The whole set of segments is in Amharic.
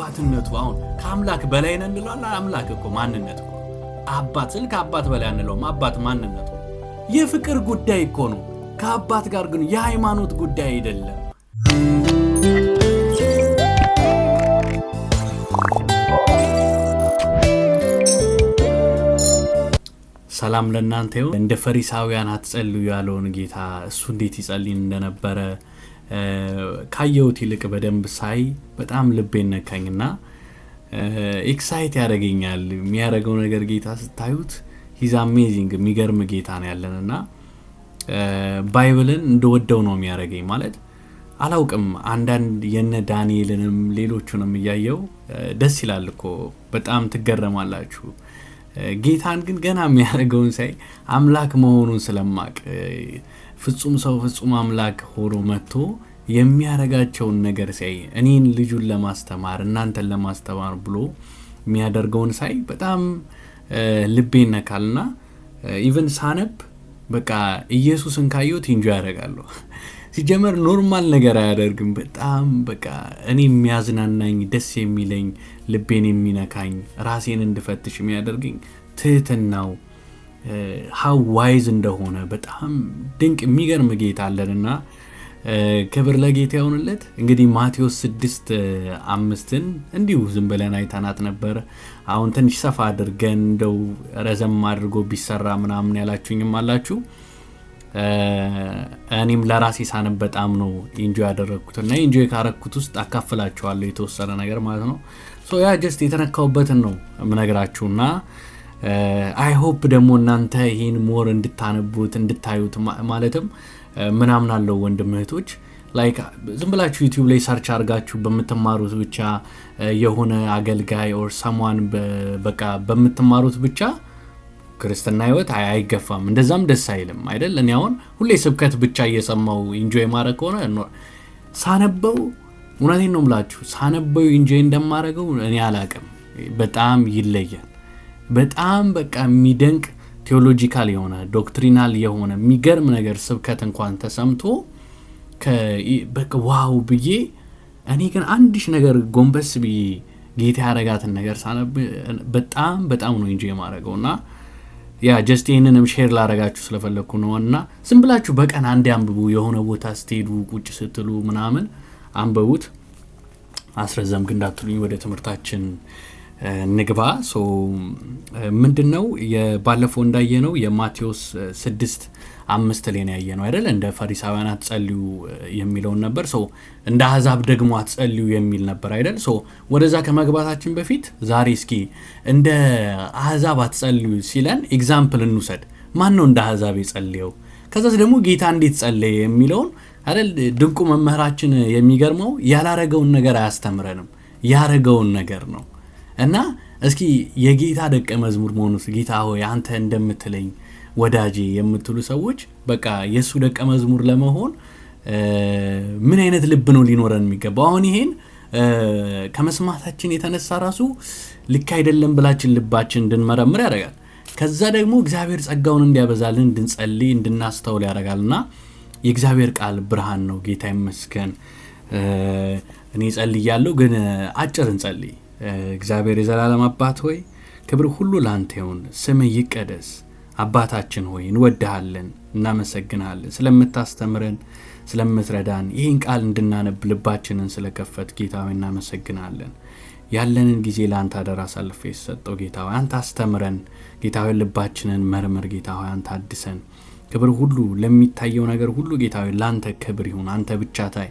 አባትነቱ አሁን ከአምላክ በላይ ነን እንላለን። አምላክ እኮ ማንነት እኮ አባት ስል ከአባት በላይ አንለውም። አባት ማንነቱ የፍቅር ጉዳይ እኮ ነው ከአባት ጋር ግን የሃይማኖት ጉዳይ አይደለም። ሰላም ለእናንተ ይሁን። እንደ ፈሪሳውያን አትጸልዩ ያለውን ጌታ እሱ እንዴት ይጸልይ እንደነበረ ካየሁት ይልቅ በደንብ ሳይ በጣም ልቤን ነካኝና ኤክሳይት ያደርገኛል። የሚያደርገው ነገር ጌታ ስታዩት ሂዝ አሜዚንግ የሚገርም ጌታ ነው ያለንና ባይብልን እንደወደው ነው የሚያደርገኝ። ማለት አላውቅም አንዳንድ የነ ዳንኤልንም ሌሎቹንም እያየው ደስ ይላል እኮ በጣም ትገረማላችሁ። ጌታን ግን ገና የሚያደርገውን ሳይ አምላክ መሆኑን ስለማቅ ፍጹም ሰው ፍጹም አምላክ ሆኖ መጥቶ የሚያደርጋቸውን ነገር ሳይ እኔን ልጁን ለማስተማር እናንተን ለማስተማር ብሎ የሚያደርገውን ሳይ በጣም ልቤን ነካልና ኢቭን ሳነብ በቃ ኢየሱስን ካየሁት ኢንጆይ ያደርጋለሁ። ሲጀመር ኖርማል ነገር አያደርግም። በጣም በቃ እኔ የሚያዝናናኝ ደስ የሚለኝ ልቤን የሚነካኝ ራሴን እንድፈትሽ የሚያደርገኝ ትህትናው how wise እንደሆነ በጣም ድንቅ የሚገርም ጌታ አለንና ክብር ለጌታ ይሁንለት። እንግዲህ ማቴዎስ 6:5ን እንዲሁ ዝም ብለን አይተናት ነበር። አሁን ትንሽ ሰፋ አድርገን እንደው ረዘም አድርጎ ቢሰራ ምናምን ያላችሁኝም አላችሁ። እኔም ለራሴ ሳነብ በጣም ነው ኢንጆይ ያደረኩትና ኢንጆይ ካረኩት ውስጥ አካፍላችኋለሁ የተወሰነ ነገር ማለት ነው። ሶ ያ ጀስት የተነካውበትን ነው ምነግራችሁና አይ ሆፕ ደግሞ እናንተ ይሄን ሞር እንድታነቡት እንድታዩት ማለትም ምናምን አለው ወንድም እህቶች ላይክ ዝም ብላችሁ ዩቲዩብ ላይ ሰርች አድርጋችሁ በመተማሩት ብቻ የሆነ አገልጋይ ኦር ሰማን በቃ በመተማሩት ብቻ ክርስትና ህይወት አይገፋም። እንደዛም ደስ አይልም አይደል? እኔ አሁን ሁሌ ስብከት ብቻ እየሰማው ኢንጆይ ማድረግ ሆነ ሳነበው እውነቴን ነው የምላችሁ ሳነበው ኢንጆይ እንደማደርገው እኔ አላቅም። በጣም ይለያል። በጣም በቃ የሚደንቅ ቴዎሎጂካል የሆነ ዶክትሪናል የሆነ የሚገርም ነገር ስብከት እንኳን ተሰምቶ በቃ ዋው ብዬ እኔ ግን አንዲሽ ነገር ጎንበስ ብዬ ጌታ ያረጋትን ነገር ሳነብ በጣም ነው ኢንጆይ ማድረገውና ያ ጀስት ይሄንንም ሼር ላረጋችሁ ስለፈለኩ ነውና ዝም ብላችሁ በቀን አንዴ አንብቡ። የሆነ ቦታ ስትሄዱ ቁጭ ስትሉ ምናምን አንብቡት። አስረዘምክ እንዳትሉኝ ወደ ትምህርታችን ንግባ። ሶ ምንድነው የባለፈው እንዳየነው የማቴዎስ 6:5 ላይ ነው ያየነው አይደል? እንደ ፈሪሳውያን አትጸልዩ የሚለው ነበር። ሶ እንደ አሕዛብ ደግሞ አትጸልዩ የሚል ነበር አይደል? ሶ ወደዛ ከመግባታችን በፊት ዛሬ እስኪ እንደ አሕዛብ አትጸልዩ ሲለን ኤግዛምፕል እንውሰድ። ማን ነው እንደ አሕዛብ የጸለየው? ከዛስ ደግሞ ጌታ እንዴት ጸለየ የሚለውን አይደል? ድንቁ መምህራችን የሚገርመው ያላረገውን ነገር አያስተምረንም፣ ያረገውን ነገር ነው። እና እስኪ የጌታ ደቀ መዝሙር መሆኑስ ጌታ ሆይ አንተ እንደምትለኝ ወዳጄ የምትሉ ሰዎች በቃ የሱ ደቀ መዝሙር ለመሆን ምን አይነት ልብ ነው ሊኖረን የሚገባው? አሁን ይሄን ከመስማታችን የተነሳ ራሱ ልክ አይደለም ብላችን ልባችን እንድንመረምር ያደርጋል። ከዛ ደግሞ እግዚአብሔር ጸጋውን እንዲያበዛልን እንድንጸልይ እንድናስተውል ያደርጋልና የእግዚአብሔር ቃል ብርሃን ነው። ጌታ ይመስገን። እኔ ጸልያለሁ ግን አጭር እንጸልይ። እግዚአብሔር የዘላለም አባት ሆይ ክብር ሁሉ ላንተ ይሁን፣ ስምህ ይቀደስ። አባታችን ሆይ እንወድሃለን፣ እናመሰግናለን ስለምታስተምረን ስለምትረዳን ይህን ቃል እንድናነብ ልባችንን ስለከፈት ጌታ ሆይ እናመሰግናለን። ያለንን ጊዜ ላንተ አደራ አሳልፈ የሰጠው ጌታ ሆይ አንተ አስተምረን። ጌታ ሆይ ልባችንን መርምር። ጌታ ሆይ አንተ አድሰን። ክብር ሁሉ ለሚታየው ነገር ሁሉ ጌታ ሆይ ላንተ ክብር ይሁን። አንተ ብቻ ታይ፣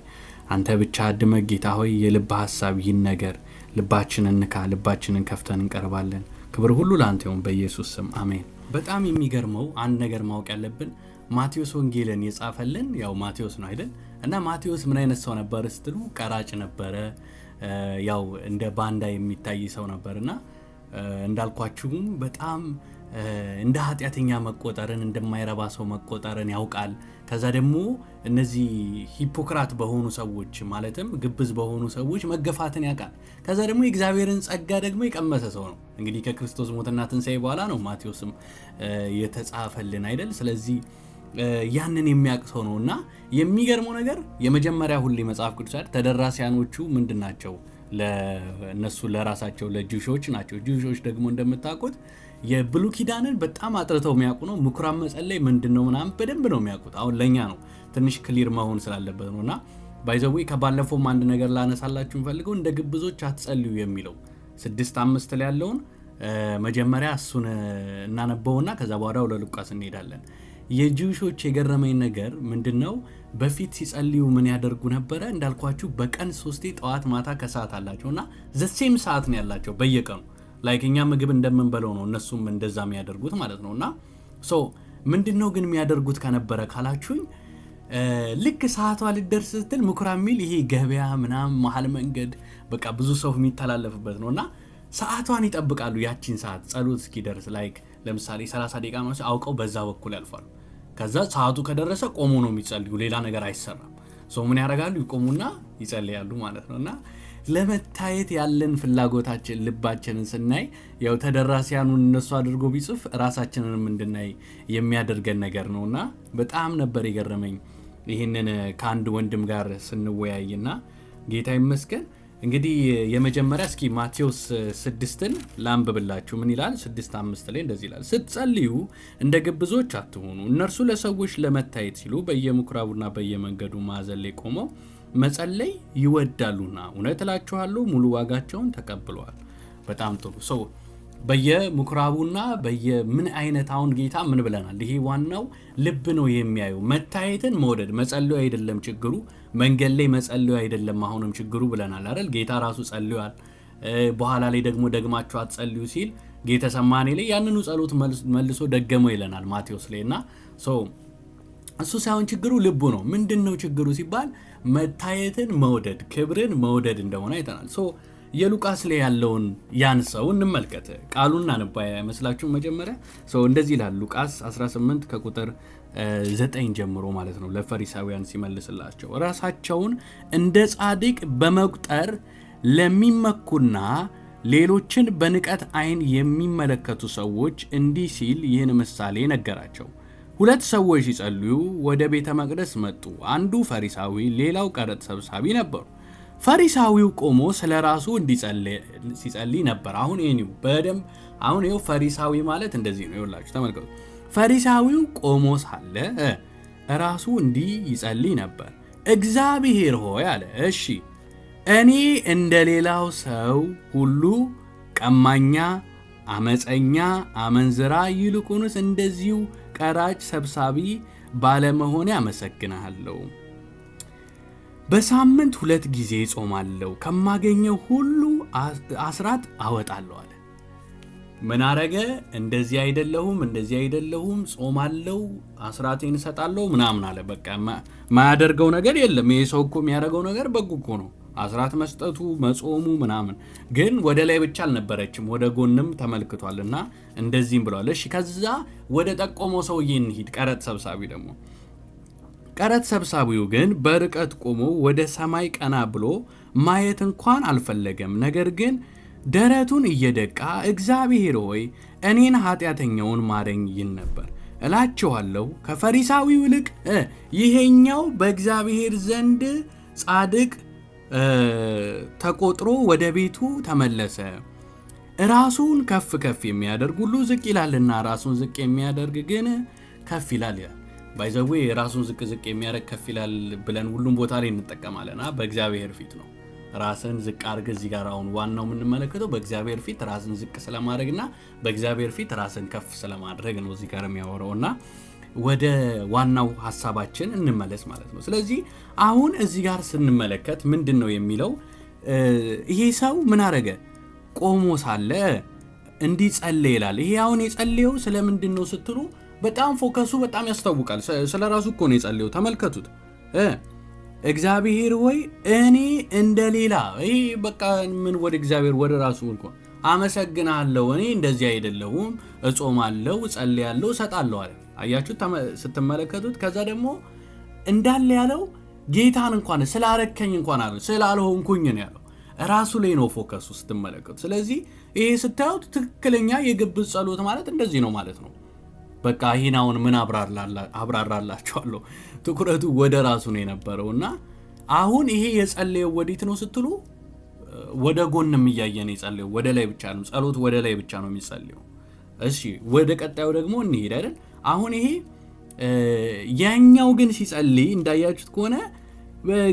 አንተ ብቻ አድመ። ጌታ ሆይ የልብ ሐሳብ ይነገር። ልባችንን ንካ፣ ልባችንን ከፍተን እንቀርባለን። ክብር ሁሉ ላንተ ይሁን በኢየሱስ ስም አሜን። በጣም የሚገርመው አንድ ነገር ማወቅ ያለብን ማቴዎስ ወንጌልን የጻፈልን ያው ማቴዎስ ነው አይደል? እና ማቴዎስ ምን አይነት ሰው ነበር ስትሉ ቀራጭ ነበረ። ያው እንደ ባንዳ የሚታይ ሰው ነበርና እንዳልኳችሁም በጣም እንደ ኃጢያተኛ መቆጠርን እንደማይረባ ሰው መቆጠርን ያውቃል። ከዛ ደግሞ እነዚህ ሂፖክራት በሆኑ ሰዎች ማለትም ግብዝ በሆኑ ሰዎች መገፋትን ያውቃል። ከዛ ደግሞ የእግዚአብሔርን ጸጋ ደግሞ የቀመሰ ሰው ነው። እንግዲህ ከክርስቶስ ሞትና ትንሣኤ በኋላ ነው ማቴዎስም የተጻፈልን አይደል? ስለዚህ ያንን የሚያውቅ ሰው ነውና የሚገርመው ነገር የመጀመሪያ ሁሉ መጽሐፍ ቅዱስ ተደራሲያኖቹ ምንድናቸው? ለነሱ ለራሳቸው ለጁሾች ናቸው። ጁሾች ደግሞ እንደምታውቁት የብሉይ ኪዳንን በጣም አጥርተው የሚያውቁ ነው። ምኩራብ መጸለይ ምንድነው ምናምን በደንብ ነው የሚያውቁት። አሁን ለኛ ነው ትንሽ ክሊር መሆን ስላለበት ነውና ባይዘዌ ከባለፈው አንድ ነገር ላነሳላችሁ ፈልገው እንደ ግብዞች አትጸልዩ የሚለው 6:5 ላይ ያለውን መጀመሪያ እሱን እናነበውና ከዛ በኋላ ወደ ሉቃስ እንሄዳለን። የጂውሾች የገረመኝ ነገር ምንድነው በፊት ሲጸልዩ ምን ያደርጉ ነበረ እንዳልኳችሁ በቀን 3 ጠዋት ማታ ከሰዓት አላቸውና ዘሴም ሰዓት ነው ያላቸው በየቀኑ ላይክ እኛ ምግብ እንደምንበለው ነው እነሱም እንደዛ የሚያደርጉት ማለት ነውና ሶ ምንድነው ግን የሚያደርጉት ከነበረ ካላችሁኝ ልክ ሰዓቷ ልደርስ ስትል ምኩራብ ሚል ይሄ ገበያ ምናም መሃል መንገድ በቃ ብዙ ሰው የሚተላለፍበት ነውና ሰዓቷን ይጠብቃሉ። ያቺን ሰዓት ጸሎት እስኪደርስ ላይክ ለምሳሌ 30 ደቂቃ ነው አውቀው በዛ በኩል ያልፋሉ። ከዛ ሰዓቱ ከደረሰ ቆሞ ነው የሚጸልዩ፣ ሌላ ነገር አይሰራም። ሰው ምን ያደርጋሉ? ይቆሙና ይጸልያሉ ማለት ነውና ለመታየት ያለን ፍላጎታችን ልባችንን ስናይ ያው ተደራሲያኑን እነሱ አድርጎ ቢጽፍ ራሳችንንም እንድናይ የሚያደርገን ነገር ነውና በጣም ነበር የገረመኝ ይሄንን ከአንድ ወንድም ጋር ስንወያይና ጌታ ይመስገን። እንግዲህ የመጀመሪያ እስኪ ማቴዎስ 6ን ላንብብላችሁ። ምን ይላል? 6:5 ላይ እንደዚህ ይላል፣ ስትጸልዩ እንደ ግብዞች አትሁኑ፣ እነርሱ ለሰዎች ለመታየት ሲሉ በየምኩራቡና በየመንገዱ ማዕዘን ላይ ቆመው መጸለይ ይወዳሉና እውነት እላችኋለሁ ሙሉ ዋጋቸውን ተቀብለዋል። በጣም ጥሩ ሰው በየምኩራቡና በየምን አይነት አሁን ጌታ ምን ብለናል? ይሄ ዋናው ልብ ነው የሚያየው። መታየትን መውደድ መጸለዩ አይደለም ችግሩ፣ መንገድ ላይ መጸለዩ አይደለም አሁንም ችግሩ ብለናል አይደል? ጌታ ራሱ ጸልዩአል። በኋላ ላይ ደግሞ ደግማችሁ አትጸልዩ ሲል ጌተሰማኔ ላይ ያንኑ ጸሎት መልሶ ደገመው ይለናል ማቴዎስ ላይና እሱ ሳይሆን ችግሩ ልቡ ነው። ምንድነው ችግሩ ሲባል መታየትን መውደድ ክብርን መውደድ እንደሆነ አይተናል። የሉቃስ ላይ ያለውን ያን ሰው እንመልከት። ቃሉን እናንባ መስላችሁ መጀመሪያ እንደዚህ ይላል ሉቃስ 18 ከቁጥር 9 ጀምሮ ማለት ነው። ለፈሪሳውያን ሲመልስላቸው ራሳቸውን እንደ ጻድቅ በመቁጠር ለሚመኩና ሌሎችን በንቀት አይን የሚመለከቱ ሰዎች እንዲህ ሲል ይህን ምሳሌ ነገራቸው። 2 ሰዎች ሲጸልዩ ወደ ቤተ መቅደስ መጡ። አንዱ ፈሪሳዊ ሌላው ቀረጥ ሰብሳቢ ነበሩ። ፈሪሳዊው ቆሞ ስለራሱ ሲጸልይ ነበር። አሁን ይሄው በደም አሁን ይሄው ፈሪሳዊ ማለት እንደዚህ ነው። ይኸውላችሁ ተመልከቱ። ፈሪሳዊው ቆሞ ሳለ ራሱ እንዲህ ይጸልይ ነበር። እግዚአብሔር ሆይ አለ፣ እሺ እኔ እንደሌላው ሰው ሁሉ ቀማኛ፣ አመፀኛ፣ አመንዝራ ይልቁንስ እንደዚሁ ቀራጭ ሰብሳቢ ባለመሆኔ አመሰግናለሁ። በሳምንት 2 ጊዜ ጾማለሁ፣ ከማገኘው ሁሉ አስራት አወጣለሁ አለ። ምን አረገ? እንደዚህ አይደለሁም ጾማለሁ፣ አስራቴን እሰጣለሁ ምናምን አለ። በቃ ማያደርገው ነገር የለም። ይሄ ሰው እኮ የሚያደርገው ነገር በጎ እኮ ነው፣ አስራት መስጠቱ መጾሙ ምናምን። ግን ወደ ላይ ብቻ አልነበረችም፣ ወደ ጎንም ተመልክቷልና እንደዚህም ብሏል። እሺ ከዛ ወደ ጠቆመው ሰውዬ እንሂድ። ቀረጥ ሰብሳቢ ደግሞ ቀረጥ ሰብሳቢው ግን በርቀት ቆሞ ወደ ሰማይ ቀና ብሎ ማየት እንኳን አልፈለገም። ነገር ግን ደረቱን እየደቃ እግዚአብሔር ሆይ እኔን ኃጢአተኛውን ማረኝ ይል ነበር። እላችኋለሁ ከፈሪሳዊው ይልቅ ይሄኛው በእግዚአብሔር ዘንድ ጻድቅ ተቆጥሮ ወደ ቤቱ ተመለሰ። ራሱን ከፍ ከፍ የሚያደርግ ሁሉ ዝቅ ይላልና ራሱን ዝቅ የሚያደርግ ግን ከፍ ይላል። ባይዘዌ ራሱን ዝቅ የሚያደርግ ከፍ ይላል ብለን ሁሉም ቦታ ላይ እንጠቀማለና በእግዚአብሔር ፊት ነው። ራስን ዝቅ አድርገህ እዚህ ጋር አሁን ዋናው የምንመለከተው በእግዚአብሔር ፊት ራስን ዝቅ ስለማድረግና በእግዚአብሔር ፊት ራስን ከፍ ስለማድረግ ነው እዚህ ጋር የሚያወራውና ወደ ዋናው ሐሳባችን እንመለስ ማለት ነው። ስለዚህ አሁን እዚህ ጋር ስንመለከት ምንድነው የሚለው? ይሄ ሰው ምን አረገ? ቆሞ ሳለ እንዲጸልይ ይላል። ይሄ አሁን የጸለየው ስለምንድነው ስትሉ በጣም ፎከሱ በጣም ያስታውቃል። ስለራሱ እኮ ነው የጸለየው። ተመልከቱት። እግዚአብሔር ሆይ እኔ እንደሌላ ይሄ በቃ ምን ወደ እግዚአብሔር ወደ ራሱ እንኳ አመሰግናለሁ፣ እኔ እንደዚህ አይደለሁም፣ እጾማለሁ፣ ጸልያለሁ፣ ሰጣለሁ አለ። አያችሁ ስትመለከቱት። ከዛ ደግሞ እንዳለ ያለው ጌታን እንኳን ስላረከኝ እንኳን አለ ስላልሆንኩኝ ነው ያለው። ራሱ ላይ ነው ፎከሱ ስትመለከቱ። ስለዚህ ይሄ ስታዩት ትክክለኛ የግብዝ ጸሎት ማለት እንደዚህ ነው ማለት ነው። በቃ ይሄን አሁን ምን አብራራላችኋለሁ። ትኩረቱ ወደ ራሱ ነው የነበረውና አሁን ይሄ የጸለየው ወዴት ነው ስትሉ ወደ ጎንም እያየን የጸለየው ወደ ላይ ብቻ ነው ጸሎት ወደ ላይ ብቻ ነው የሚጸልየው። እሺ ወደ ቀጣዩ ደግሞ እንሄድ አይደል? አሁን ይሄ ያኛው ግን ሲጸልይ እንዳያችሁት ከሆነ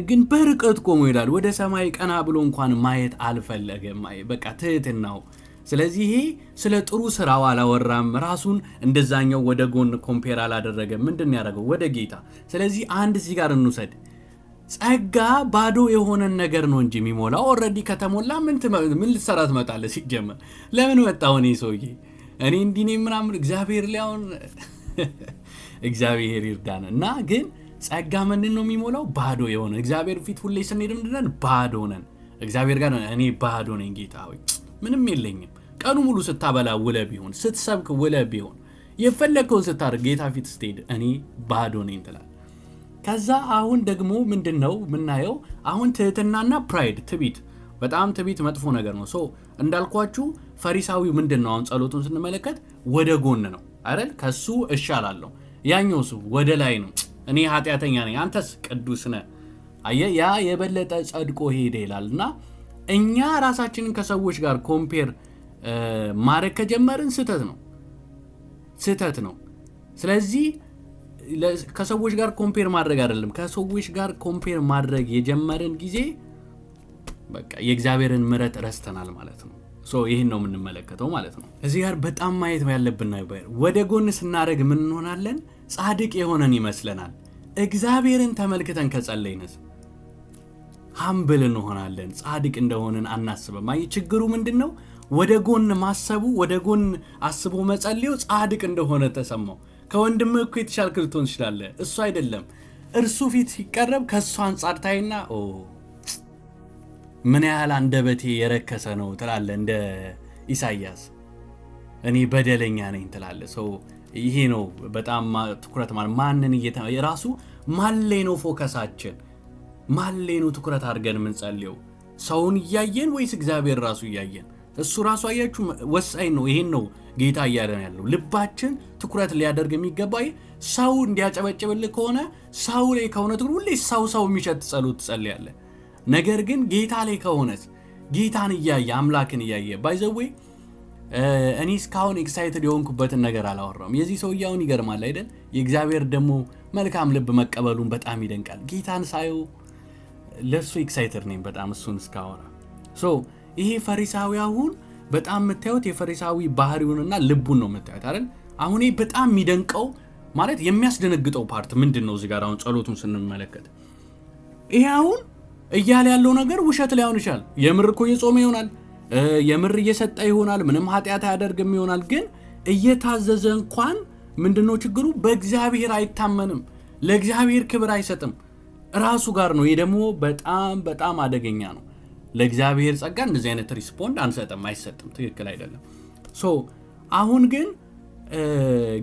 ግን በርቀት ቆሞ ይላል። ወደ ሰማይ ቀና ብሎ እንኳን ማየት አልፈለገም። በቃ ትህትናው። ስለዚህ ይሄ ስለ ጥሩ ስራው አላወራም። ራሱን እንደዛኛው ወደ ጎን ኮምፔር አላደረገም። ምንድን ያደረገው? ወደ ጌታ። ስለዚህ አንድ እዚህ ጋር እንውሰድ። ጸጋ ባዶ የሆነን ነገር ነው እንጂ የሚሞላው ኦልሬዲ ከተሞላ ምን ልትሰራ ትመጣለህ? ሲጀመር ለምን መጣሁ እኔ ሰውዬ? እኔ እንዲህ ነኝ ምናምን እግዚአብሔር ላይ አሁን እግዚአብሔር ይርዳን። እና ግን ጸጋ ምንድን ነው የሚሞላው? ባዶ የሆነ እግዚአብሔር ፊት ሁሌ ስንሄድ ምንድነን? ባዶ ነን። እግዚአብሔር ጋር እኔ ባዶ ነኝ ጌታ ሆይ ምንም የለኝም። ቀኑ ሙሉ ስታበላ ውለ ቢሆን ስትሰብክ ውለ ቢሆን የፈለግከውን ስታደርግ ጌታ ፊት ስትሄድ እኔ ባዶ ነኝ ትላለህ። ከዛ አሁን ደግሞ ምንድነው የምናየው? አሁን ትህትናና ፕራይድ ትቢት፣ በጣም ትቢት መጥፎ ነገር ነው። እንዳልኳችሁ ፈሪሳዊው ምንድነው? አሁን ጸሎቱን ስንመለከት ወደ ጎን ነው አይደል? ከሱ እሻላለሁ። ያኛው ሰው ወደ ላይ ነው። እኔ ኃጢአተኛ ነኝ፣ አንተስ ቅዱስ ነህ። አየህ፣ ያ የበለጠ ጸድቆ ሄደ ይላልና እኛ ራሳችንን ከሰዎች ጋር ኮምፔር ማድረግ ከጀመርን ስህተት ነው። ስለዚህ ከሰዎች ጋር ኮምፔር ማድረግ አይደለም፣ ከሰዎች ጋር ኮምፔር ማድረግ የጀመርን ጊዜ በቃ የእግዚአብሔርን ምሕረት ረስተናል ማለት ነው። ይህን ነው የምንመለከተው ማለት ነው። እዚህ ጋር በጣም ማየት ያለብን ነገር ወደ ጎን ስናደርግ ምን እንሆናለን? ጻድቅ የሆነን ይመስለናል። እግዚአብሔርን ተመልክተን ከጸለይንስ ሀምብል እንሆናለን። ጻድቅ እንደሆነን አናስብም። ችግሩ ምንድነው? ወደ ጎን ማሰቡ፣ ወደ ጎን አስቦ መጸለዩ ጻድቅ እንደሆነ ተሰማው። ከወንድምህ እኮ የተሻልክ ልትሆን ትችላለህ፣ እሱ አይደለም። እርሱ ፊት ሲቀረብ ከእሱ አንጻር ታይና ምን ያህል አንደበቴ የረከሰ ነው ትላለህ። እንደ ኢሳይያስ እኔ በደለኛ ነኝ ትላለህ። ይሄ ነው በጣም ትኩረት ማለት ማንን የራሱ ማሌ ነው ፎከሳችን፣ ማሌ ነው ትኩረት አድርገን የምንጸልየው። ሰውን እያየን ወይስ እግዚአብሔር ራሱ እያየን? እሱ ራሱ አያችሁ ወሳኝ ነው። ይሄን ነው ጌታ እያለን ያለው። ልባችን ትኩረት ሊያደርግ የሚገባ ሰው እንዲያጨበጭብልህ ከሆነ ሰው ላይ ከሆነ ሁሌ ሰው የሚሸት ጸሎት ትጸልያለህ። ነገር ግን ጌታ ላይ ከሆነስ ጌታን እያየ አምላክን እያየ ባይዘዌ እኔ እስካሁን ኤክሳይትድ የሆንኩበትን ነገር አላወራም። የዚህ ሰውዬውን ይገርማል አይደል? የእግዚአብሔር ደግሞ መልካም ልብ መቀበሉን በጣም ይደንቃል። ጌታን ሳየው ለሱ ኤክሳይትድ ነኝ በጣም እሱን እስካወራ። ይሄ ፈሪሳዊ አሁን በጣም የምታዩት የፈሪሳዊ ባህሪውንና ልቡን ነው የምታዩት አይደል? አሁን ይሄ በጣም የሚደንቀው ማለት የሚያስደነግጠው ፓርት ምንድን ነው? እዚህ ጋር አሁን ጸሎቱን ስንመለከት ይሄ አሁን እያለ ያለው ነገር ውሸት ላይሆን ይችላል። የምር እኮ እየጾመ ይሆናል፣ የምር እየሰጠ ይሆናል፣ ምንም ኃጢአት አያደርግም ይሆናል። ግን እየታዘዘ እንኳን ምንድነው ችግሩ? በእግዚአብሔር አይታመንም፣ ለእግዚአብሔር ክብር አይሰጥም፣ ራሱ ጋር ነው። ይሄ ደግሞ በጣም በጣም አደገኛ ነው። ለእግዚአብሔር ጸጋ እንደዚህ አይነት ሪስፖንድ አንሰጥም፣ አይሰጥም፣ ትክክል አይደለም። አሁን ግን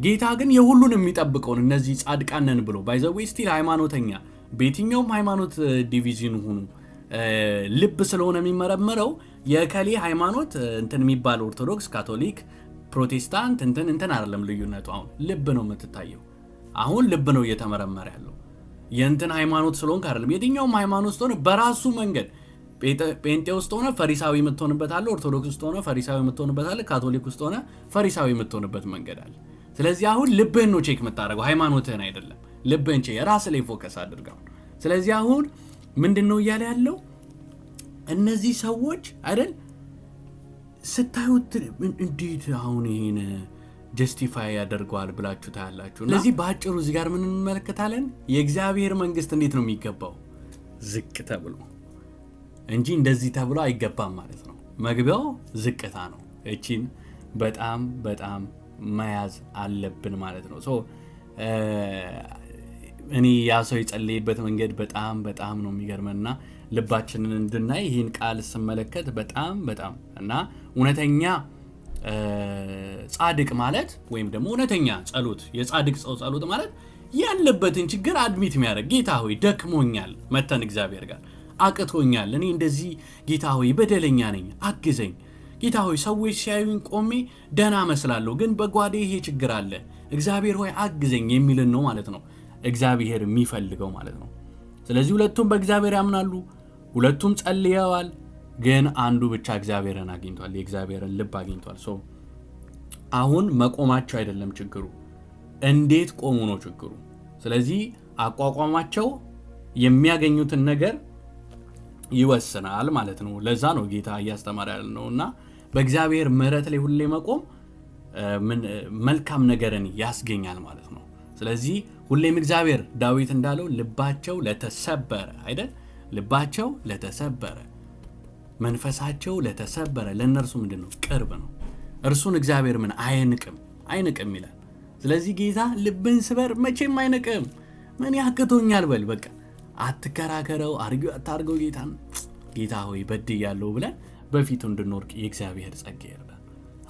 ጌታ ግን የሁሉን የሚጠብቀውን እነዚህ ጻድቃነን ብሎ ባይዘዌ ስቲል ሃይማኖተኛ በየትኛውም ሃይማኖት ዲቪዥን ሁኑ ልብ ስለሆነ የሚመረመረው የከሌ ሃይማኖት እንትን የሚባል ኦርቶዶክስ፣ ካቶሊክ፣ ፕሮቴስታንት እንትን አይደለም ልዩነቱ። አሁን ልብ ነው የምትታየው። አሁን ልብ ነው እየተመረመረ ያለው። የእንትን ሃይማኖት ስለሆንክ አይደለም። የትኛውም ሃይማኖት ሆነ በራሱ መንገድ ጴንጤ ውስጥ ሆነ ፈሪሳዊ የምትሆንበት አለ፣ ኦርቶዶክስ ውስጥ ሆነ ፈሪሳዊ የምትሆንበት አለ፣ ካቶሊክ ውስጥ ሆነ ፈሪሳዊ የምትሆንበት መንገድ አለ። ስለዚህ አሁን ልብህን ነው ቼክ የምታደርገው፣ ሃይማኖትህን አይደለም። ልብህን ቼክ የራስ ላይ ፎከስ አድርገው። ስለዚህ አሁን ምንድነው እያለ ያለው? እነዚህ ሰዎች አይደል ስታዩት እንዴት አሁን ይሄን ጀስቲፋይ ያደርገዋል ብላችሁ ታያላችሁ። ስለዚህ በአጭሩ እዚህ ጋር ምን እንመለከታለን? የእግዚአብሔር መንግስት እንዴት ነው የሚገባው? ዝቅ ተብሎ እንጂ እንደዚህ ተብሎ አይገባም ማለት ነው። መግቢያው ዝቅታ ነው። እቺን በጣም በጣም መያዝ አለብን ማለት ነው። እኔ ያ ሰው የጸለየበት መንገድ በጣም በጣም ነው የሚገርመና ልባችንን እንድናይ ይህን ቃል ስመለከት በጣም በጣም እና እውነተኛ ጻድቅ ማለት ወይም ደግሞ እውነተኛ ጸሎት የጻድቅ ሰው ጸሎት ማለት ያለበትን ችግር አድሚት የሚያደርግ ጌታ ሆይ ደክሞኛል፣ መተን እግዚአብሔር ጋር አቅቶኛል፣ እኔ እንደዚህ ጌታ ሆይ በደለኛ ነኝ፣ አግዘኝ ጌታ ሆይ፣ ሰዎች ሲያዩኝ ቆሜ ደህና መስላለሁ፣ ግን በጓዴ ይሄ ችግር አለ፣ እግዚአብሔር ሆይ አግዘኝ የሚልን ነው ማለት ነው እግዚአብሔር የሚፈልገው ማለት ነው። ስለዚህ ሁለቱም በእግዚአብሔር ያምናሉ፣ ሁለቱም ጸልየዋል። ግን አንዱ ብቻ እግዚአብሔርን አግኝቷል፣ የእግዚአብሔርን ልብ አግኝቷል። አሁን መቆማቸው አይደለም ችግሩ፣ እንዴት ቆሙ ነው ችግሩ። ስለዚህ አቋቋማቸው የሚያገኙትን ነገር ይወስናል ማለት ነው። ለዛ ነው ጌታ እያስተማረ ያለውና በእግዚአብሔር ምሕረት ላይ ሁሌ መቆም መልካም ነገርን ያስገኛል ማለት ነው። ስለዚህ ሁሌም እግዚአብሔር ዳዊት እንዳለው ልባቸው ለተሰበረ አይደል፣ ልባቸው ለተሰበረ መንፈሳቸው ለተሰበረ ለነርሱ ምንድነው ቅርብ ነው። እርሱን እግዚአብሔር ምን አይንቅም ይላል። ስለዚህ ጌታ ልብን ስበር መቼም አይንቅም። ምን ያቅቶኛል በል በቃ አትከራከረው፣ አታርገው። ጌታ ሆይ በድያለሁ ብለን በፊቱ እንድንወርቅ የእግዚአብሔር ጸጋ ይርዳል።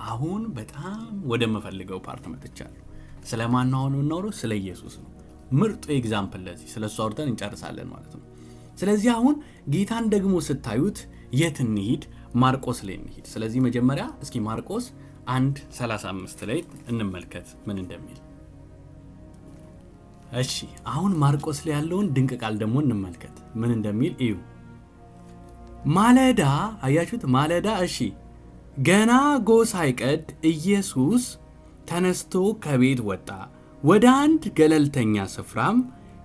አሁን በጣም ወደ መፈልገው ፓርት መጥቻለሁ። ስለማን ነው የምናወራው? ስለ ኢየሱስ ነው። ምርጡ ኤግዛምፕል ለዚህ ስለሱ አውርተን እንጨርሳለን ማለት ነው። ስለዚህ አሁን ጌታን ደግሞ ስታዩት የት እንሂድ? ማርቆስ ላይ እንሂድ። ስለዚህ መጀመሪያ እስኪ ማርቆስ 1:35 ላይ እንመልከት ምን እንደሚል። እሺ አሁን ማርቆስ ላይ ያለውን ድንቅ ቃል ደግሞ እንመልከት ምን እንደሚል እዩ። ማለዳ አያችሁት? ማለዳ እሺ ገና ጎህ ሳይቀድ ኢየሱስ ተነስቶ ከቤት ወጣ፣ ወደ አንድ ገለልተኛ ስፍራም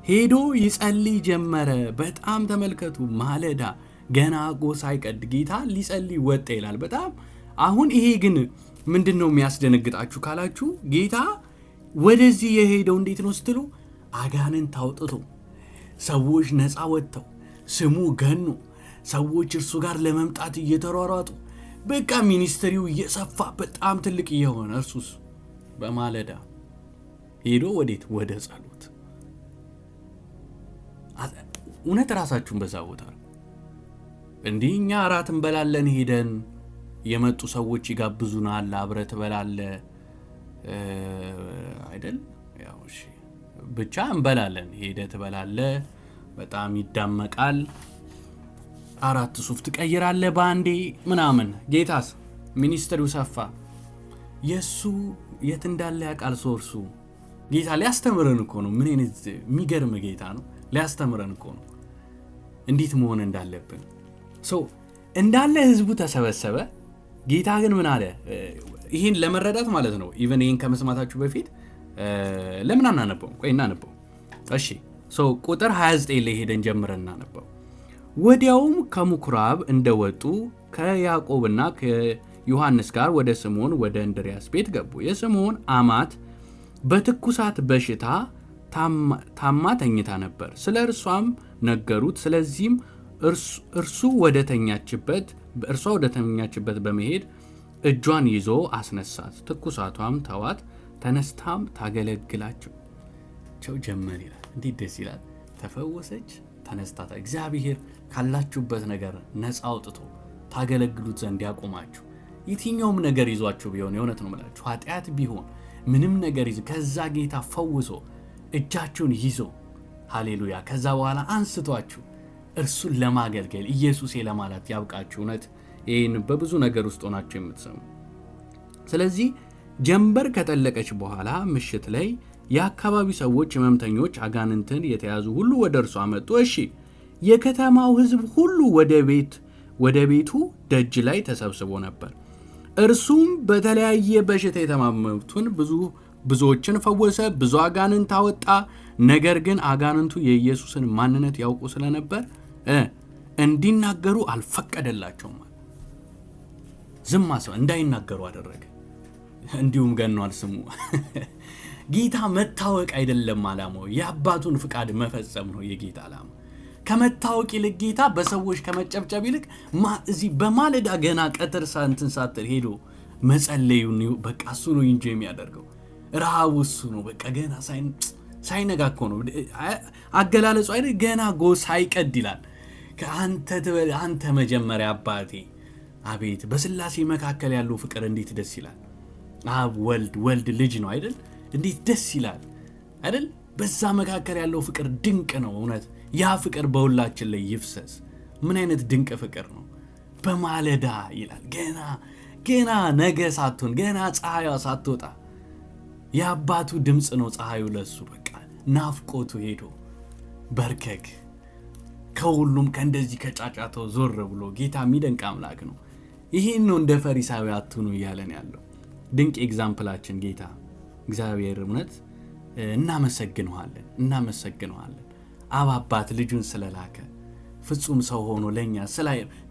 ሄዶ ይጸልይ ጀመረ። በጣም ተመልከቱ፣ ማለዳ ገና ጎህ ሳይቀድ ጌታ ሊጸልይ ወጣ ይላል። በጣም አሁን ይሄ ግን ምንድነው የሚያስደነግጣችሁ ካላችሁ ጌታ ወደዚህ የሄደው እንዴት ነው ስትሉ አጋንንት አውጥቶ ሰዎች ነፃ ወጥተው ስሙ ገኖ ሰዎች እርሱ ጋር ለመምጣት እየተሯሯጡ በቃ ሚኒስትሪው እየሰፋ በጣም ትልቅ እየሆነ እርሱስ በማለዳ ሄዶ ወዴት? ወደ ጸሎት። እውነት ራሳችሁን በዛ ቦታ እንዲህ እኛ እራት እንበላለን ሄደን የመጡ ሰዎች ይጋብዙናል፣ አብረህ ትበላለህ አይደል? ያው እሺ ብቻ እንበላለን፣ ሄደህ ትበላለህ፣ በጣም ይዳመቃል፣ 4 ሱፍ ትቀይራለህ ባንዴ ምናምን። ጌታስ ሚኒስትሪው ሰፋ፣ የሱ የት እንዳለ ያውቃል ሶርሱ። ጌታ ሊያስተምረን እኮ ነው። ምን አይነት የሚገርም ጌታ ነው! ሊያስተምረን እኮ ነው እንዴት መሆን እንዳለብን። እንዳለ ህዝቡ ተሰበሰበ። ጌታ ግን ምን አለ? ይሄን ለመረዳት ማለት ነው። ኢቨን ይሄን ከመስማታችሁ በፊት ለምን አናነበው? ቆይ እናነበው። እሺ ቁጥር 29 ላይ ሄደን ጀምረን እናነበው። ወዲያውም ከምኩራብ እንደወጡ ከያዕቆብና ከዮሐንስ ጋር ወደ ስምዖን ወደ እንድርያስ ቤት ገቡ። የስምዖን አማት በትኩሳት በሽታ ታማ ተኝታ ነበር። ስለ እርሷም ነገሩት። ስለዚህም እርሷ ወደ ተኛችበት በመሄድ እጇን ይዞ አስነሳት። ትኩሳቷም ተዋት፣ ተነስታም ታገለግላቸው ጀመር ይላል። እንዴት ደስ ይላል! ተፈወሰች፣ ተነስታ። እግዚአብሔር ካላችሁበት ነገር ነፃ አውጥቶ ታገለግሉት ዘንድ ያቆማችሁ። የትኛውም ነገር ይዟችሁ ቢሆን የእውነት ነው የምላችሁ፣ ኃጢአት ቢሆን ምንም ነገር ይዞ ከዛ ጌታ ፈውሶ እጃችሁን ይዞ ሃሌሉያ፣ ከዛ በኋላ አንስቷችሁ እርሱን ለማገልገል ኢየሱስ ለማለት ያብቃችሁ። እውነት ይህን በብዙ ነገር ውስጥ ሆናችሁ የምትሰሙ። ስለዚህ ጀንበር ከጠለቀች በኋላ ምሽት ላይ የአካባቢ ሰዎች፣ ሕመምተኞች፣ አጋንንትን የተያዙ ሁሉ ወደ እርሱ አመጡ። እሺ የከተማው ሕዝብ ሁሉ ወደ ቤቱ ደጅ ላይ ተሰብስቦ ነበር። እርሱም በተለያየ በሽታ የተማመሙትን ብዙዎችን ፈወሰ፣ ብዙ አጋንንት አወጣ። ነገር ግን አጋንንቱ የኢየሱስን ማንነት ያውቁ ስለነበር እንዲናገሩ አልፈቀደላቸውም። ዝም እንዳይናገሩ አደረገ። እንዲሁም ገኗል ስሙ። ጌታ መታወቅ አይደለም ዓላማው፣ የአባቱን ፍቃድ መፈጸም ነው የጌታ ዓላማ። ከመታወቅ ይልቅ ጌታ በሰዎች ከመጨብጨብ ይልቅ እዚህ በማለዳ ገና ቀትር ሳትል ሄዶ መጸለዩን በቃ እሱ ነው እንጂ የሚያደርገው። ረሃቡ እሱ ነው። በቃ ገና ሳይነጋ እኮ ነው አገላለጹ አይደል? ገና ጎህ ሳይቀድ ይላል። አንተ መጀመሪያ አባቴ። አቤት በስላሴ መካከል ያለው ፍቅር እንዴት ደስ ይላል! አብ ወልድ ልጅ ነው አይደል? እንዴት ደስ ይላል አይደል? በዛ መካከል ያለው ፍቅር ድንቅ ነው። እውነት ያ ፍቅር በሁላችን ላይ ይፍሰስ። ምን አይነት ድንቅ ፍቅር ነው! በማለዳ ይላል። ገና ነገ ሳትሆን ገና ፀሐይዋ ሳትወጣ የአባቱ ድምፅ ነው ፀሐዩ ለሱ። በቃ ናፍቆቱ ሄዶ በርከክ ከሁሉም ከእንደዚህ ከጫጫታው ዞር ብሎ ጌታ የሚደንቅ አምላክ ነው። ይሄን ነው እንደ ፈሪሳዊ አትሁኑ እያለን ያለው ድንቅ ኤግዛምፕላችን ጌታ እግዚአብሔር። እውነት እናመሰግነዋለን አብ አባት ልጁን ስለላከ ፍጹም ሰው ሆኖ ለኛ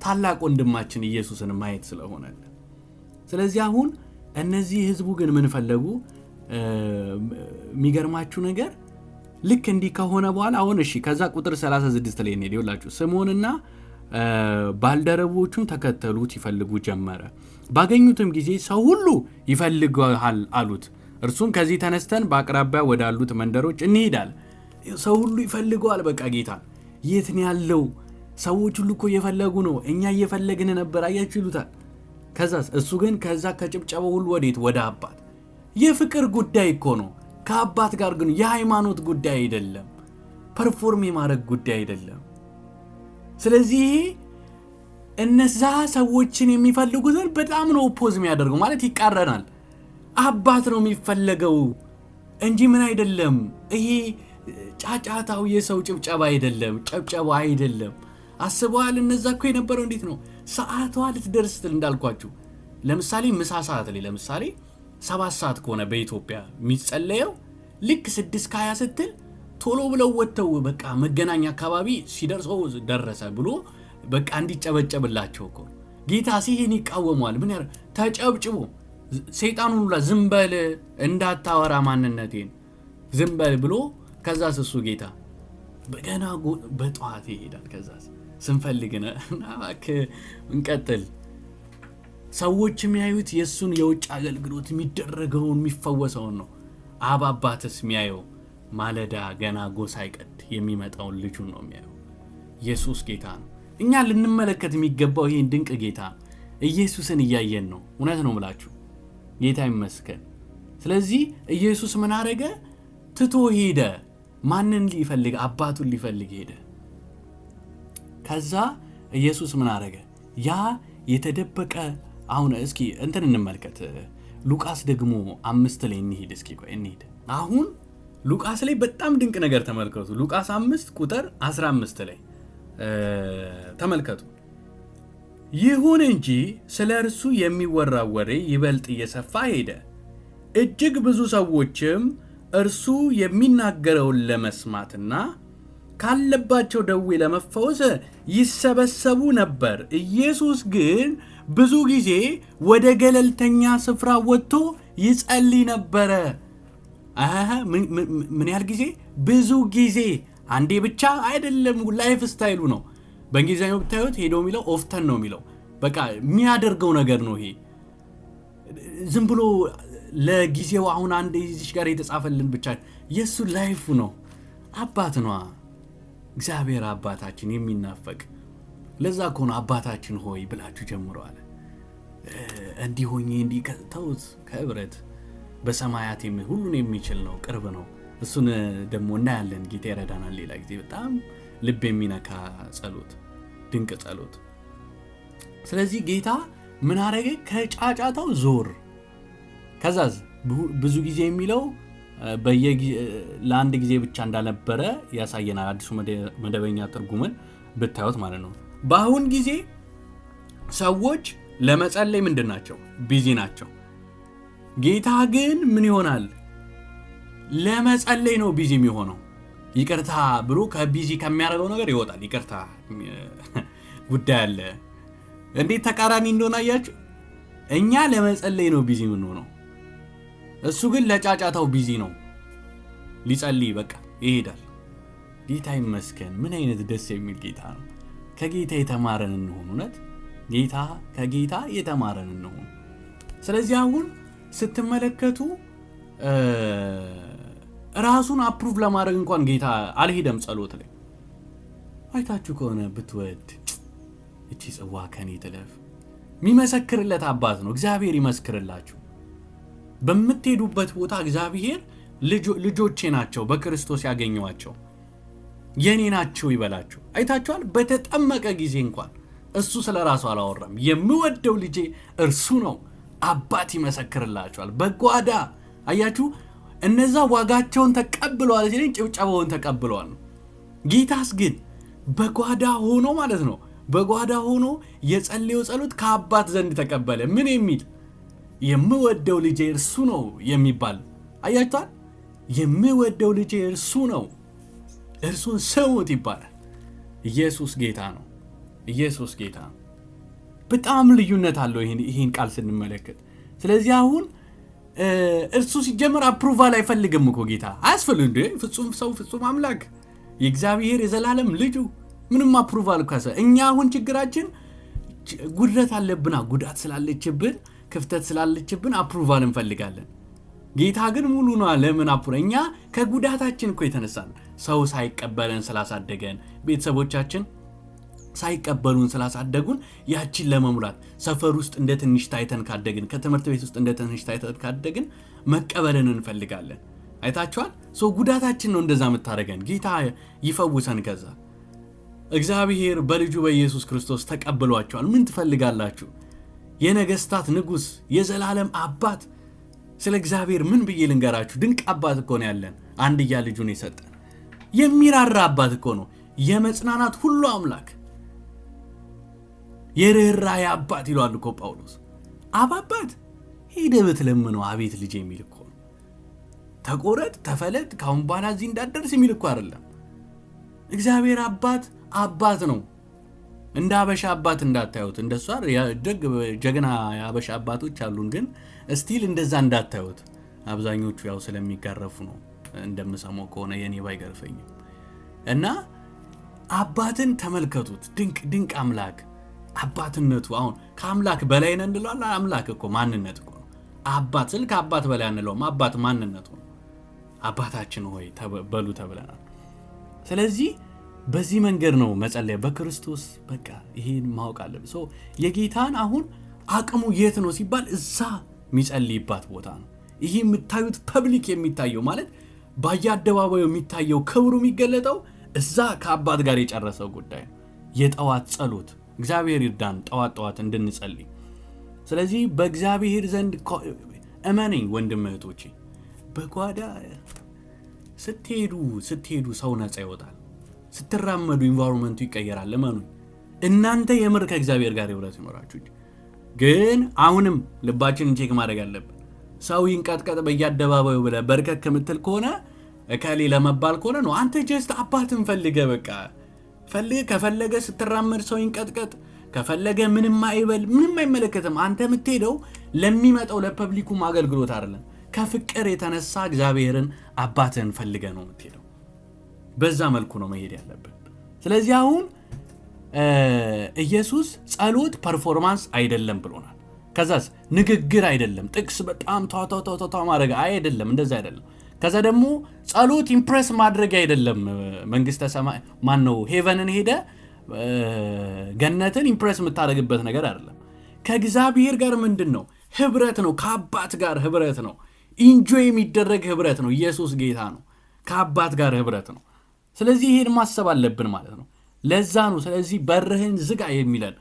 ታላቅ ወንድማችን ኢየሱስን ማየት ስለሆነልን። ስለዚህ አሁን እነዚህ ህዝቡ ግን ምን ፈለጉ? የሚገርማችሁ ነገር ልክ እንዲህ ከሆነ በኋላ አሁን እሺ፣ ከዛ ቁጥር 36 ላይ ነው ይላችሁ። ስምዖንና ባልደረቦቹን ተከተሉት፣ ይፈልጉ ጀመረ። ባገኙትም ጊዜ ሰው ሁሉ ይፈልጋል አሉት። እርሱም ከዚህ ተነስተን በአቅራቢያ ወዳሉት መንደሮች እንሄዳለን። ሰው ሁሉ ይፈልገዋል። በቃ ጌታ የት ነው ያለው? ሰዎች ሁሉ እኮ እየፈለጉ ነው፣ እኛ እየፈለግን ነበር አያችሁ ይሉታል። ከዛስ እሱ ግን ከዛ ከጭብጨባው ሁሉ ወዴት? ወደ አባት። የፍቅር ጉዳይ እኮ ነው ከአባት ጋር፣ ግን የሃይማኖት ጉዳይ አይደለም፣ ፐርፎርም የማድረግ ጉዳይ አይደለም። ስለዚህ እነዛ ሰዎችን የሚፈልጉትን በጣም ነው ኦፖዝ የሚያደርገው፣ ማለት ይቃረናል። አባት ነው የሚፈለገው እንጂ ምን አይደለም። ይሄ ጫጫታው የሰው ጭብጨባ አይደለም፣ ጨብጨባ አይደለም። አስበዋል። እነዛ እኮ የነበረው እንዴት ነው? ሰዓቷ ልትደርስ ስትል እንዳልኳችሁ፣ ለምሳሌ ምሳ ሰዓት ላይ ለምሳሌ 7 ሰዓት ከሆነ በኢትዮጵያ የሚጸለየው ልክ 6:20 ስትል ቶሎ ብለው ወጥተው በቃ መገናኛ አካባቢ ሲደርሰው ደረሰ ብሎ በቃ እንዲጨበጨብላቸው እኮ ጌታ ሲሄን ይቃወመዋል። ምን ያረ ተጨብጭቦ ሰይጣኑን ሁላ ዝም በል እንዳታወራ ማንነቴን ዝም በል ብሎ ከዛስ እሱ ጌታ በገና በጠዋት ይሄዳል። ከዛስ ስንፈልግና እባክህ እንቀጥል። ሰዎች የሚያዩት የሱን የውጭ አገልግሎት የሚደረገውን የሚፈወሰውን ነው። አባባትስ የሚያየው ማለዳ ገና ጎሳ ይቀድ የሚመጣውን ልጁን ነው የሚያየው። ኢየሱስ ጌታ ነው። እኛ ልንመለከት የሚገባው ይሄን ድንቅ ጌታ ኢየሱስን እያየን ነው። እውነት ነው ብላችሁ ጌታ ይመስገን። ስለዚህ ኢየሱስ ምን አረገ? ትቶ ሄደ። ማንን ሊፈልግ? አባቱን ሊፈልግ ሄደ። ከዛ ኢየሱስ ምን አረገ? ያ የተደበቀ አሁን እስኪ እንትን እንመልከት። ሉቃስ ደግሞ 5 ላይ እንሂድ። እስኪ ቆይ እንሂድ። አሁን ሉቃስ ላይ በጣም ድንቅ ነገር ተመልከቱ። ሉቃስ 5 ቁጥር 15 ላይ ተመልከቱ። ይሁን እንጂ ስለ እርሱ የሚወራው ወሬ ይበልጥ እየሰፋ ሄደ። እጅግ ብዙ ሰዎችም እርሱ የሚናገረውን ለመስማትና ካለባቸው ደዌ ለመፈወስ ይሰበሰቡ ነበር። ኢየሱስ ግን ብዙ ጊዜ ወደ ገለልተኛ ስፍራ ወጥቶ ይጸልይ ነበረ። ምን ያህል ጊዜ? ብዙ ጊዜ። አንዴ ብቻ አይደለም። ላይፍ ስታይሉ ነው። በእንግሊዝኛው ብታዩት ሄዶ የሚለው ኦፍተን ነው የሚለው። በቃ የሚያደርገው ነገር ነው። ይሄ ዝም ብሎ ለጊዜው አሁን አንድ እዚህ ጋር የተጻፈልን ብቻ የሱ ላይፉ ነው። አባት ነው እግዚአብሔር አባታችን የሚናፈቅ። ለዛ እኮ ነው አባታችን ሆይ ብላችሁ ጀምረዋል። እንዲህ ሆኜ እንዲህ ተውት ከህብረት በሰማያት ሁሉን የሚችል ነው፣ ቅርብ ነው። እሱን ደግሞ እናያለን። ጌታ ይረዳናል። ሌላ ጊዜ በጣም ልብ የሚነካ ጸሎት፣ ድንቅ ጸሎት። ስለዚህ ጌታ ምን አረገ? ከጫጫታው ዞር። ከዛዝ ብዙ ጊዜ የሚለው ለአንድ ጊዜ ብቻ እንዳልነበረ ያሳየናል። አዲሱ መደበኛ ትርጉምን ብታዩት ማለት ነው። በአሁን ጊዜ ሰዎች ለመጸለይ ምንድን ናቸው? ቢዚ ናቸው። ጌታ ግን ምን ይሆናል? ለመጸለይ ነው ቢዚ የሚሆነው። ይቅርታ ብሎ ከቢዚ ከሚያደርገው ነገር ይወጣል። ይቅርታ ጉዳይ አለ። እንዴት ተቃራኒ እንደሆነ አያችሁ? እኛ ለመጸለይ ነው ቢዚ የምንሆነው፣ እሱ ግን ለጫጫታው ቢዚ ነው። ሊጸልይ በቃ ይሄዳል። ጌታ ይመስገን። ምን አይነት ደስ የሚል ጌታ ነው። ከጌታ የተማረን እንሆን። እውነት ከጌታ የተማረን እንሆን። ስለዚህ አሁን ስትመለከቱ ራሱን አፕሩቭ ለማድረግ እንኳን ጌታ አልሄደም ጸሎት ላይ። አይታችሁ ከሆነ ብትወድ እቺ ጽዋ ከኔ ትለፍ። የሚመሰክርለት አባት ነው። እግዚአብሔር ይመስክርላችሁ። በምትሄዱበት ቦታ እግዚአብሔር ልጆቼ ናቸው በክርስቶስ ያገኘዋቸው የኔ ናቸው ይበላችሁ። አይታችኋል። በተጠመቀ ጊዜ እንኳን እሱ ስለ ራሱ አላወራም። የምወደው ልጄ እርሱ ነው። አባት ይመሰክርላቸዋል በጓዳ። አያችሁ፣ እነዛ ዋጋቸውን ተቀብለዋል ሲለኝ ጭብጨባውን ተቀብለዋል ነው። ጌታስ ግን በጓዳ ሆኖ ማለት ነው። በጓዳ ሆኖ የጸለየው ጸሎት ከአባት ዘንድ ተቀበለ። ምን የሚል የምወደው ልጄ እርሱ ነው የሚባል አያችኋል። የምወደው ልጄ እርሱ ነው፣ እርሱን ስሙት ይባላል። ኢየሱስ ጌታ ነው። ኢየሱስ ጌታ ነው። በጣም ልዩነት አለው ይህን ቃል ስንመለከት። ስለዚህ አሁን እርሱ ሲጀመር አፕሩቫል አይፈልግም እኮ ጌታ አያስፈልግ እንዴ? ፍጹም ሰው ፍጹም አምላክ የእግዚአብሔር የዘላለም ልጁ ምንም አፕሩቫል ካሰ እኛ አሁን ችግራችን ጉድለት አለብና ጉዳት ስላለችብን ክፍተት ስላለችብን አፕሩቫል እንፈልጋለን። ጌታ ግን ሙሉ ነው። ለምን እኛ ከጉዳታችን እኮ የተነሳን ሰው ሳይቀበለን ስላሳደገን ቤተሰቦቻችን ሳይቀበሉን ስላሳደጉን ያችን ለመሙላት ሰፈር ውስጥ እንደ ትንሽ ታይተን ካደግን ከትምህርት ቤት ውስጥ እንደ ትንሽ ታይተን ካደግን መቀበልን እንፈልጋለን። አይታችኋል። ጉዳታችን ነው እንደዛ የምታደርገን። ጌታ ይፈውሰን። ከዛ እግዚአብሔር በልጁ በኢየሱስ ክርስቶስ ተቀብሏቸዋል። ምን ትፈልጋላችሁ? የነገስታት ንጉስ የዘላለም አባት። ስለ እግዚአብሔር ምን ብዬ ልንገራችሁ? ድንቅ አባት እኮ ነው ያለን። አንድያ ልጁን የሰጠን የሚራራ አባት እኮ ነው። የመጽናናት ሁሉ አምላክ የርህራሄ አባት ይሏል እኮ ጳውሎስ። አባት ሄደህ ብትለምነው አቤት ልጅ የሚል እኮ ነው። ተቆረጥ ተፈለጥ ካሁን በኋላ እዚህ እንዳትደርስ የሚል እኮ አይደለም። እግዚአብሔር አባት ነው። እንደ አበሻ አባት እንዳታዩት። እንደሷ ደግ ጀግና አበሻ አባቶች አሉን፣ ግን ስቲል እንደዛ እንዳታዩት። አብዛኞቹ ያው ስለሚጋረፉ ነው እንደምሰማው ከሆነ የኔ ባይገርፈኝም። እና አባትን ተመልከቱት። ድንቅ አምላክ አባትነቱ። አሁን ከአምላክ በላይ ነን እንለዋለን። አምላክ እኮ ማንነት እኮ ነው። አባት ስል ከአባት በላይ አንለውም። አባት ማንነቱ ነው። አባታችን ሆይ በሉ ተብለናል። ስለዚህ በዚህ መንገድ ነው መጸለይ በክርስቶስ። በቃ ይሄን ማወቅ አለብን። የጌታን አሁን አቅሙ የት ነው ሲባል እዛ የሚጸልይባት ቦታ ነው። ይሄ የምታዩት ፐብሊክ የሚታየው ማለት በየአደባባዩ የሚታየው ክብሩ የሚገለጠው እዛ ከአባት ጋር የጨረሰው ጉዳይ ነው። የጠዋት ጸሎት እግዚአብሔር ይርዳን ጠዋት እንድንጸልይ። ስለዚህ በእግዚአብሔር ዘንድ እመነኝ ወንድም እህቶቼ፣ በጓዳ ስትሄዱ ሰው ነፃ ይወጣል። ስትራመዱ ኢንቫይሮንመንቱ ይቀየራል። እመኑኝ። እናንተ የምር ከእግዚአብሔር ጋር ህብረት ይኖራችሁ። ግን አሁንም ልባችንን ቼክ ማድረግ አለብን። ሰው ይንቀጥቀጥ በየአደባባዩ ብለህ በርከክ ከምትል ከሆነ እከሌ ለመባል ከሆነ ነው። አንተ ጀስት አባትን ፈልገህ በቃ ከፈለገ ስትራመድ ሰው ይንቀጥቀጥ፣ ከፈለገ ምንም አይበል፣ ምንም አይመለከትም። አንተ የምትሄደው ለሚመጣው ለፐብሊኩም አገልግሎት አይደለም። ከፍቅር የተነሳ እግዚአብሔርን አባትን ፈልገህ ነው የምትሄደው። በዛ መልኩ ነው መሄድ ያለብን። ስለዚህ አሁን ኢየሱስ ጸሎት ፐርፎርማንስ አይደለም ብሎናል። ከዛስ ንግግር አይደለም፣ ጥቅስ በጣም ታታታታ ማድረግ አይደለም፣ እንደዛ አይደለም። ከዛ ደግሞ ጸሎት ኢምፕሬስ ማድረግ አይደለም። መንግስተ ሰማይ ማነው ሄቨንን ሄደ ገነትን ኢምፕሬስ የምታደርግበት ነገር አይደለም። ከእግዚአብሔር ጋር ምንድነው ህብረት ነው። ከአባት ጋር ህብረት ነው። ኢንጆይ የሚደረግ ህብረት ነው። ኢየሱስ ጌታ ነው። ከአባት ጋር ህብረት ነው። ስለዚህ ይሄን ማሰብ አለብን ማለት ነው። ለዛ ነው ስለዚህ በርህን ዝጋ የሚለን